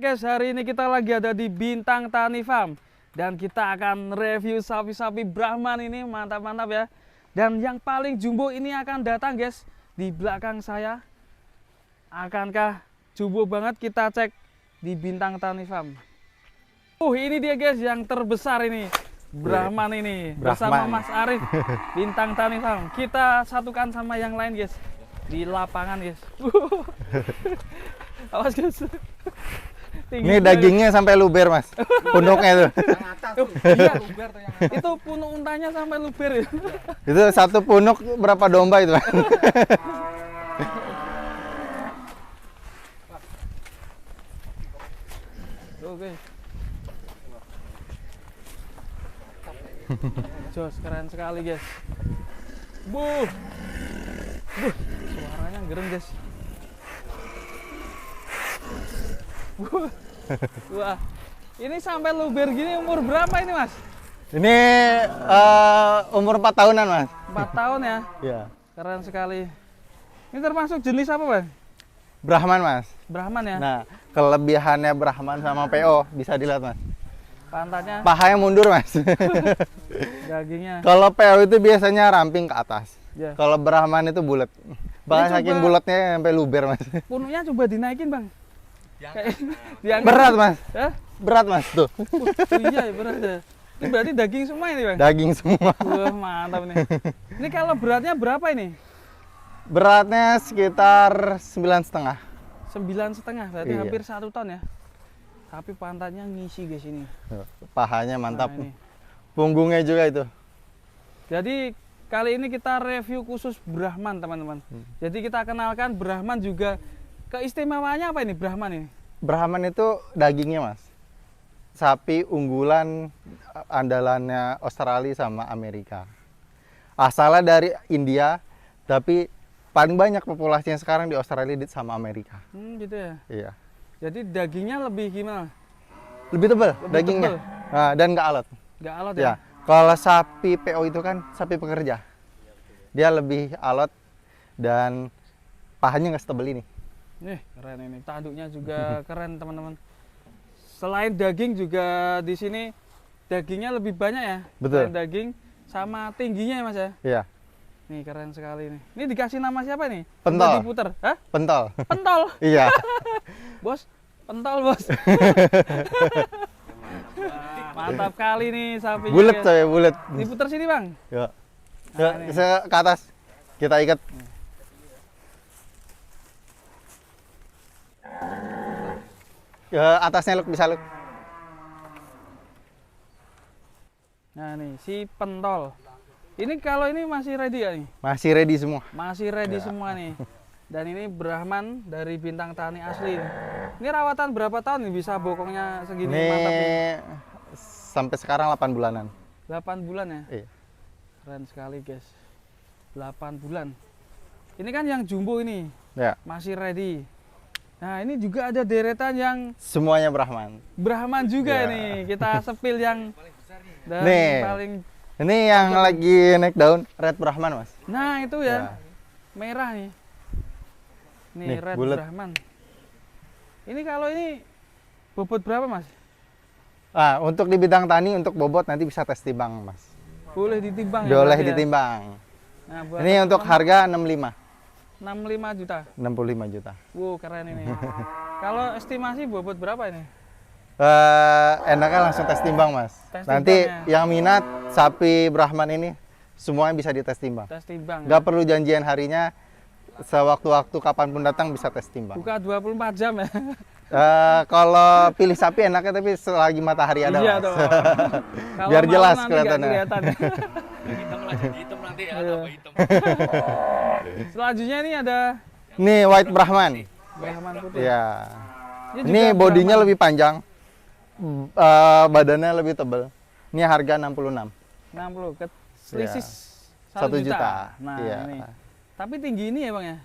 guys, hari ini kita lagi ada di Bintang Tani Farm dan kita akan review sapi-sapi Brahman ini, mantap-mantap ya. Dan yang paling jumbo ini akan datang guys di belakang saya. Akankah jumbo banget? Kita cek di Bintang Tani Farm. Ini dia guys yang terbesar ini, Brahman ini bersama Mas Arif Bintang Tani Farm. Kita satukan sama yang lain guys di lapangan guys. Awas guys. Ini dagingnya sampai luber mas, punuknya tuh. Iya, itu punuk untanya sampai luber ya. Itu satu punuk berapa domba itu mas? Oke. Jos, keren sekali guys. Buh, suaranya gerem guys. Wah, ini sampai luber gini umur berapa ini mas? Ini umur 4 tahunan mas. 4 tahun ya? Iya. Keren sekali. Ini termasuk jenis apa bang? Brahman mas. Brahman ya? Nah, kelebihannya Brahman sama PO bisa dilihat mas. Pantatnya? Pahanya mundur mas. Dagingnya? Kalau PO itu biasanya ramping ke atas. Ya. Kalau Brahman itu bulat. Bahkan saking bulatnya sampai luber mas. Punuknya coba dinaikin bang. Berat mas. Ya? Berat mas tuh. Iya berat ya. Ini berarti daging semua ini bang? Daging semua. Wah mantap nih. Ini kalau beratnya berapa ini? Beratnya sekitar 9,5. 9,5 berarti Iya. hampir 1 ton ya. Tapi pantatnya ngisi guys ini. Pahanya mantap. Nah, ini. Punggungnya juga itu. Jadi kali ini kita review khusus Brahman teman-teman. Jadi kita kenalkan Brahman juga. Keistimewaannya apa ini Brahman ini? Brahman itu dagingnya mas. Sapi unggulan andalannya Australia sama Amerika. Asalnya dari India, tapi paling banyak populasinya sekarang di Australia sama Amerika. Gitu ya. Iya. Jadi dagingnya lebih gimana? Lebih tebal Lebih dagingnya. tebal. Nah, dan nggak alot. Nggak alot Ya. ya? Kalau sapi PO itu kan sapi pekerja. Dia lebih alot dan pahanya nggak setebal ini. Nih keren ini. Tanduknya juga keren teman-teman. Selain daging juga di sini dagingnya lebih banyak ya. Betul. Selain daging sama tingginya ya mas ya. Iya. Nih keren sekali nih. Ini dikasih nama siapa nih? Pentol. Coba diputer. Hah? Pentol. Pentol. Iya. Bos, pentol bos. Mantap kali nih sapinya. Bulet guys. saya bulet. Diputer sini bang. Ya. Nah, Ya, ini. saya ke atas. Kita ikat. Ya, atasnya Luk, bisa Luk. Nah nih si pentol. Ini kalau ini masih ready ya nih? Masih ready semua. Masih ready Ya. semua nih. Dan ini Brahman dari Bintang Tani asli. Ini rawatan berapa tahun nih bisa bokongnya segini Ini mantap nih? sampai sekarang 8 bulanan. 8 bulan ya? Iya. Keren sekali guys. 8 bulan. Ini kan yang jumbo ini. Ya, Masih ready. Nah ini juga ada deretan yang semuanya Brahman. Brahman juga Ya. nih. Kita sepil yang dan Nih. paling. Ini yang lagi naik daun Red Brahman, Mas. Nah itu ya. Ya. Merah nih. Nih, Nih, Red bulet. Brahman. Ini kalau ini bobot berapa mas? Ah, untuk di bidang tani untuk bobot nanti bisa tes timbang, Mas. Boleh ditimbang Boleh berarti ya? ditimbang. Nah, buat Ini untuk harga 65. 65 juta. 65 juta. Wow keren ini. Kalau estimasi bobot berapa ini? Enaknya langsung tes timbang, Mas. Tes Nanti timbang, yang minat sapi Brahman ini semuanya bisa dites timbang. Tes timbang. Nggak perlu janjian harinya, sewaktu-waktu kapanpun datang bisa tes timbang. Buka 24 jam ya. Kalau pilih sapi enaknya tapi selagi matahari ada, Iya Mas. dong. Kalau Biar malam jelas nanti nggak kelihatannya. kelihatan. Hitam lah jadi hitam nanti ya, Iya. apa hitam. Selanjutnya ini ada Ini White Brahman. Brahman putih. Ya. juga Ini bodinya Brahman. lebih panjang. Badannya lebih tebal. Ini harga 66. 60 ke selisih Iya. 1 1 juta. juta. Nah Iya. ini. Tapi tinggi ini ya bang ya.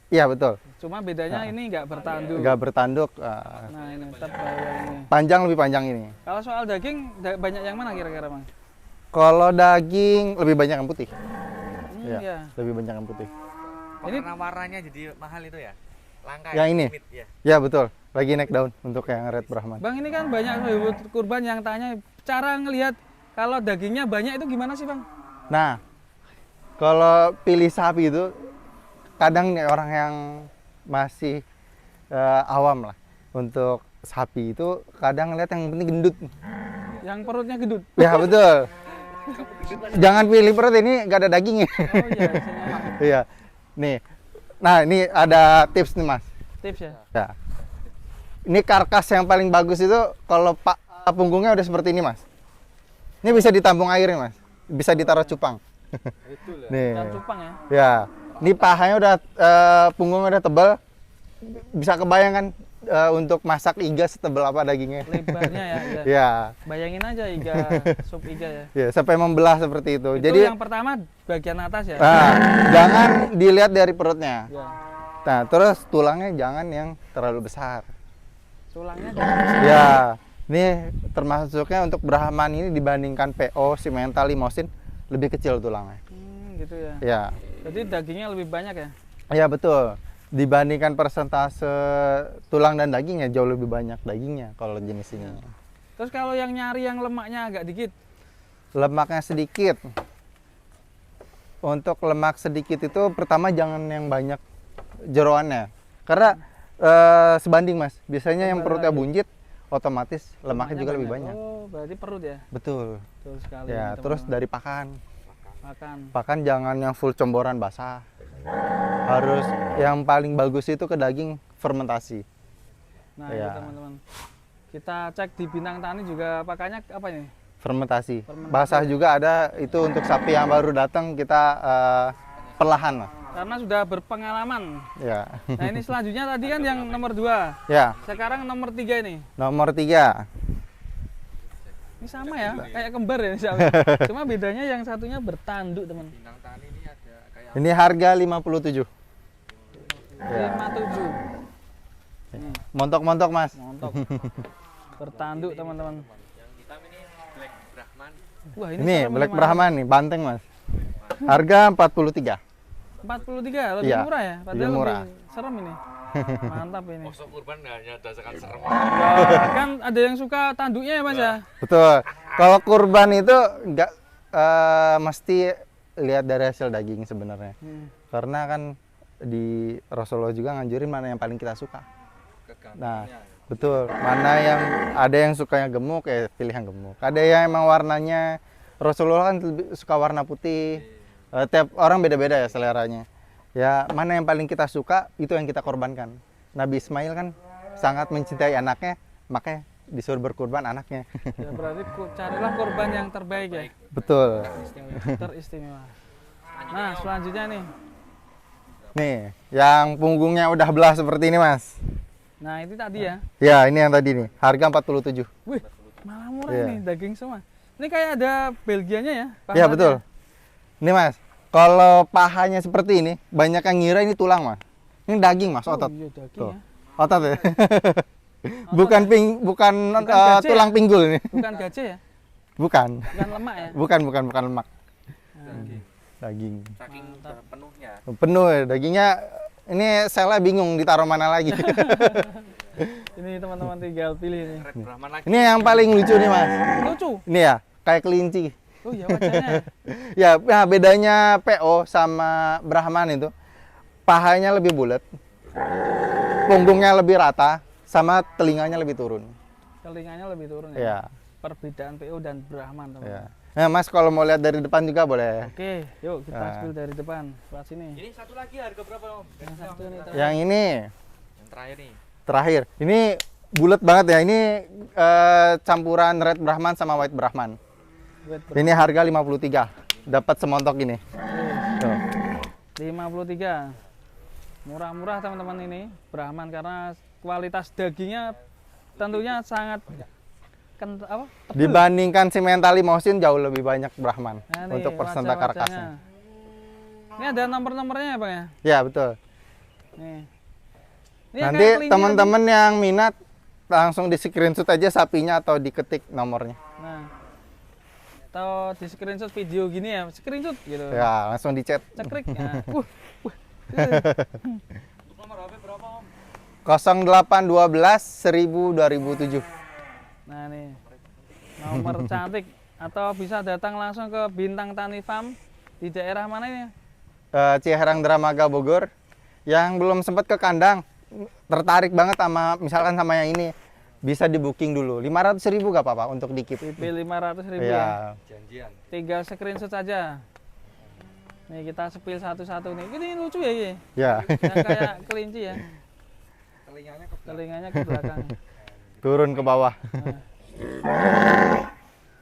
Iya, betul. Cuma bedanya ini nggak bertanduk. Nggak bertanduk. Nah ini tebal yang ini. Panjang lebih panjang ini. Kalau soal daging banyak yang mana kira-kira bang? Kalau daging lebih banyak yang putih. Iya. Lebih banyak yang putih. Ini Warna-warnanya jadi mahal itu ya? Langka Yang ini? limit, ya. Ya betul, lagi naik daun untuk yang red Brahman. Bang, ini kan banyak hewan kurban yang tanya cara ngelihat kalau dagingnya banyak itu gimana sih, Bang? Nah, kalau pilih sapi itu kadang nih orang yang masih awam lah untuk sapi itu kadang lihat yang penting gendut. Yang perutnya gendut. Ya betul. Jangan pilih perut, ini nggak ada dagingnya. Oh iya, biasanya Iya. Nih. Nah, ini ada tips nih, Mas. tips ya. Ya. Ini karkas yang paling bagus itu kalau punggungnya udah seperti ini, Mas. Ini bisa ditampung air nih, Mas. Bisa ditaruh cupang. Nih. Dan cupang ya. Ya. Ini pahanya udah punggungnya udah tebal. Bisa kebayangkan untuk masak iga setebal apa dagingnya. Lebarnya ya. Iya. Ya. Bayangin aja iga, sup iga ya. Ya, sampai membelah seperti itu. Itu Jadi yang pertama bagian atas ya. jangan dilihat dari perutnya. Ya. Nah, terus tulangnya jangan yang terlalu besar. Tulangnya Ya, ini termasuknya untuk Brahman ini dibandingkan PO, Simmental, Limousin lebih kecil tulangnya. gitu ya. Ya, Jadi dagingnya lebih banyak ya. ya betul. Dibandingkan persentase tulang dan dagingnya jauh lebih banyak dagingnya kalau jenis ini. Terus kalau yang nyari yang lemaknya agak dikit, Lemaknya sedikit. Untuk lemak sedikit itu pertama jangan yang banyak jeroannya. Karena sebanding, Mas. Biasanya yang perutnya buncit otomatis lemaknya juga lebih banyak. Oh, berarti perut ya. Betul. Betul sekali. Ya, nih, terus teman-teman. dari pakan. makan. Pakan jangan yang full comboran basah. Harus yang paling bagus itu ke daging fermentasi. Nah, Ya. itu teman-teman. Kita cek di Bintang Tani juga pakannya apa ini? Fermentasi. Fermentasi. Basah juga ada, itu untuk sapi yang baru datang kita perlahan lah. Karena sudah berpengalaman. Ya. Nah, ini selanjutnya tadi kan yang nomor 2. Ya, Sekarang nomor 3 ini. nomor 3. Ini sama ya, kayak kembar ya. Cuma bedanya yang satunya bertanduk, teman. Bintang Tani ini ada kayak Ini harga 57. Ya. 57. Montok-montok, Mas. Montok. Bertanduk, teman-teman. yang hitam ini Black Brahman. Wah, Ini serem Black Mas. Brahman nih, banteng, Mas. Harga 43. 43 lebih Iya, murah ya, padahal lebih murah. lebih serem ini. Mantap ini. Kosok kurban hanya dasarkan serem. Ya, kan ada yang suka tanduknya ya, Mas ya. Betul. Kalau kurban itu nggak mesti lihat dari hasil daging sebenarnya. Karena kan di Rasulullah juga nganjurin mana yang paling kita suka. Nah, betul. Mana yang ada yang sukanya gemuk, ya pilih yang gemuk. Ada yang emang warnanya Rasulullah kan lebih suka warna putih. Tiap orang beda-beda ya seleranya. Ya, mana yang paling kita suka itu yang kita korbankan. Nabi Ismail kan sangat mencintai anaknya, makanya disuruh berkurban anaknya. Ya berarti carilah korban yang terbaik ya. Betul. Teristimewa. Nah, selanjutnya nih. Nih, yang punggungnya udah belah seperti ini, Mas. Nah, itu tadi ya. Ya, ini yang tadi nih. Harga 47. Wih, malah murah Iya. ini daging semua. Ini kayak ada Belgianya ya. Ya, pahatnya. betul. Ini, Mas. Kalau pahanya seperti ini, banyak yang ngira ini tulang, Mas. Ini daging, Mas, Oh, otot. iya daging Tuh. ya. Otot ya. bukan bukan gajah tulang ya? pinggul ini. Bukan gajah ya. Bukan. Bukan lemak ya. Bukan lemak. Nah, Daging. Saking udah penuhnya. Penuh ya dagingnya. Ini saya bingung ditaruh mana lagi. ini teman-teman tinggal pilih nih. Red Brahman lagi. Ini yang paling lucu nih, Mas. Lucu. Ini ya, kayak kelinci. Oh iya wajahnya. Ya, nah bedanya PO sama Brahman itu pahanya lebih bulat, punggungnya lebih rata, sama telinganya lebih turun. Telinganya lebih turun ya. Ya, Perbedaan PO dan Brahman teman. ya. Nah, Mas kalau mau lihat dari depan juga boleh. Oke, yuk kita Nah. spill dari depan. Lewat sini. Ini satu lagi harga berapa, Om? Yang satu nih. teman. Yang ini Yang terakhir nih. terakhir, ini bulat banget ya. Ini campuran Red Brahman sama White Brahman. Wait, Ini harga 53. Dapat semontok ini. Tuh. 53. Murah-murah teman-teman ini Brahman karena kualitas dagingnya tentunya sangat tebal. Dibandingkan Simmental Limousin jauh lebih banyak Brahman Nah, nih, untuk persenta wajah-wajahnya. karkasnya. Ini ada nomor-nomornya ya, Bang ya? Ya, betul. Nih. Ini yang Nanti kayak kelinci teman-teman yang minat langsung di screenshot aja sapinya atau diketik nomornya. tadi. Nah. Atau di screenshot video gini ya, screenshot gitu. Ya, langsung di chat. Cekrik. Nah. Untuk nomor HP berapa, Om? 0812 1000 2007. Nah nih nomor cantik, atau bisa datang langsung ke Bintang Tani Farm di daerah mana ini? Ciherang Dramaga Bogor. Yang belum sempat ke kandang, tertarik banget sama misalkan sama yang ini, bisa di booking dulu. 500.000 gak apa-apa untuk dikip. PP 500.000 Iya. ya. Janjian. Tinggal screenshot saja. Nih kita spill satu-satu nih. Ini lucu ya ini. Ya. Yang kayak kelinci ya. Telinganya ke Telinganya ke belakang. Turun ke bawah.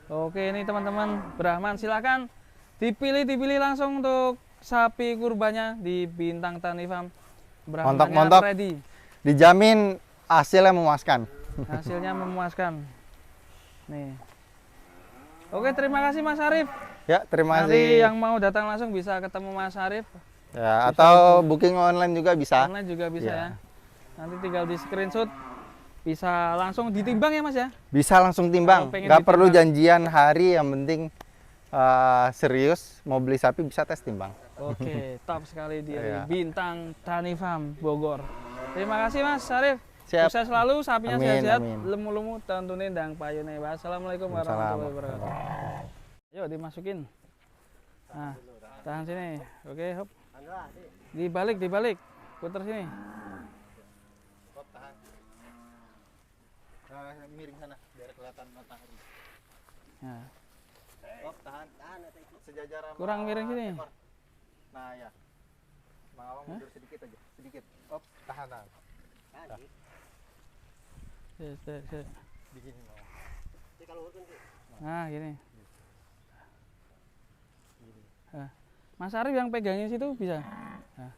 Oke ini teman-teman Brahman, silakan dipilih langsung untuk sapi kurbannya di Bintang Tani Farm. Brahmannya Montok-montok. ready. Dijamin hasilnya memuaskan. Hasilnya memuaskan. Nih. Oke, terima kasih Mas Arif. Ya, terima Nanti kasih. yang mau datang langsung bisa ketemu Mas Arif. Ya, atau booking online juga bisa. Online juga bisa Ya. ya. Nanti tinggal di screenshot, bisa langsung ditimbang ya Mas ya. Bisa langsung timbang. Kalau pengen Nggak perlu ditimbang. janjian hari, yang penting serius mau beli sapi bisa tes timbang. Oke, top sekali dia Iya. Bintang Tani Farm Bogor. Terima kasih Mas Arif. Siap. Sukses selalu, sapinya Amin, sehat-sehat, amin. lemu-lemu, tentunya dan payune. Wassalamualaikum warahmatullahi wabarakatuh. Yuk dimasukin. Nah, tahan sini. Oke, hop. Dibalik. Putar sini. Miring sana biar kelihatan matahari. Nah, Tahan. Sejajar sama kurang miring sini. ekor. Nah, ya. Mau mundur sedikit aja, sedikit. Tahan. Set. Begini mau. Nah, gini. Nah, Mas Arif yang pegangin situ bisa. Nah.